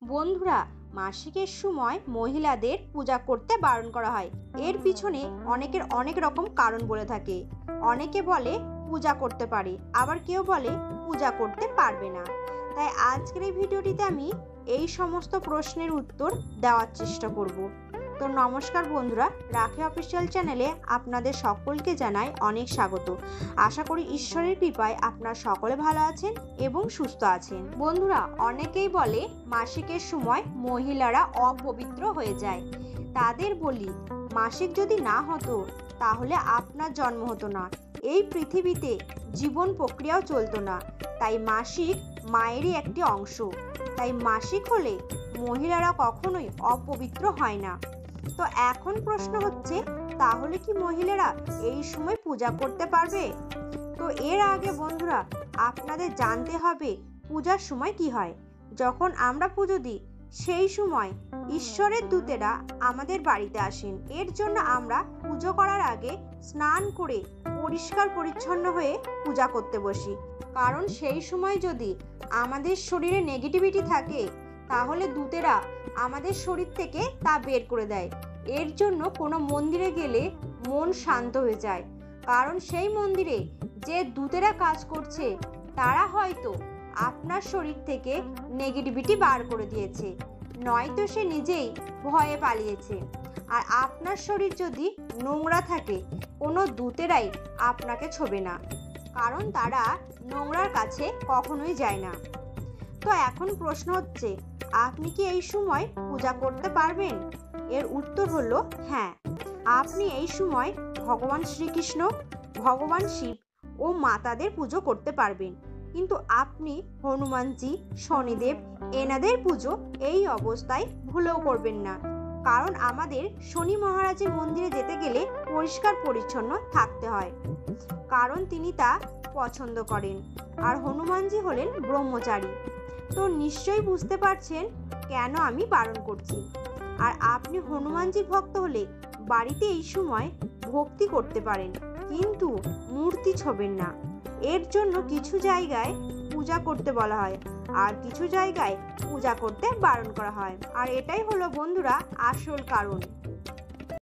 বন্ধুরা, মাসিকের সময় মহিলাদের পূজা করতে বারণ করা হয়। এর পিছনে অনেকের অনেক রকম কারণ বলে থাকে। অনেকে বলে পূজা করতে পারে, আবার কেউ বলে পূজা করতে পারবে না। তাই আজকের এই ভিডিওটিতে আমি এই সমস্ত প্রশ্নের উত্তর দেওয়ার চেষ্টা করব। তো নমস্কার বন্ধুরা, রাখি অফিসিয়াল চ্যানেলে আপনাদের সকলকে জানাই অনেক স্বাগত। আশা করি ঈশ্বরের কৃপায় আপনারা সকলে ভালো আছেন এবং সুস্থ আছেন। বন্ধুরা, অনেকেই বলে মাসিকের সময় মহিলারা অপবিত্র হয়ে যায়। তাদের বলি, মাসিক যদি না হতো তাহলে আপনার জন্ম হতো না, এই পৃথিবীতে জীবন প্রক্রিয়াও চলতো না। তাই মাসিক মায়েরই একটি অংশ। তাই মাসিক হলে মহিলারা কখনোই অপবিত্র হয় না। তো এখন প্রশ্ন হচ্ছে, তাহলে কি মহিলারা এই সময় পূজা করতে পারবে? তো এর আগে বন্ধুরা, আপনাদের জানতে হবে পূজার সময় কি হয়। যখন আমরা পুজো দিই সেই সময় ঈশ্বরের দূতেরা আমাদের বাড়িতে আসেন। এর জন্য আমরা পুজো করার আগে স্নান করে পরিষ্কার পরিচ্ছন্ন হয়ে পূজা করতে বসি। কারণ সেই সময় যদি আমাদের শরীরে নেগেটিভিটি থাকে তাহলে দূতেরা আমাদের শরীর থেকে তা বের করে দেয়। এর জন্য কোনো মন্দিরে গেলে মন শান্ত হয়ে যায়। কারণ সেই মন্দিরে যে দূতেরা কাজ করছে তারা হয়তো আপনার শরীর থেকে নেগেটিভিটি বার করে দিয়েছে, নয়তো সে নিজেই ভয়ে পালিয়েছে। আর আপনার শরীর যদি নোংরা থাকে, কোনো দূতেরাই আপনাকে ছোবে না, কারণ তারা নোংরার কাছে কখনোই যায় না। তো এখন প্রশ্ন হচ্ছে, আপনি কি এই সময় পূজা করতে পারবেন? এর উত্তর হলো হ্যাঁ। আপনি এই সময় ভগবান শ্রীকৃষ্ণ, ভগবান শিব ও মাতাদের পুজো করতে পারবেন। কিন্তু আপনি হনুমানজি, শনিদেব এনাদের পুজো এই অবস্থায় ভুলেও করবেন না। কারণ আমাদের শনি মহারাজের মন্দিরে যেতে গেলে পরিষ্কার পরিচ্ছন্ন থাকতে হয়, কারণ তিনি তা পছন্দ করেন। আর হনুমানজি হলেন ব্রহ্মচারী। তো নিশ্চয়ই বুঝতে পারছেন কেন আমি বারণ করছি। আর আপনি হনুমানজির ভক্ত হলে বাড়িতে এই সময় ভক্তি করতে পারেন, কিন্তু মূর্তি ছোবেন না। এর জন্য কিছু জায়গায় পূজা করতে বলা হয় আর কিছু জায়গায় পূজা করতে বারণ করা হয়। আর এটাই হলো বন্ধুরা আসল কারণ।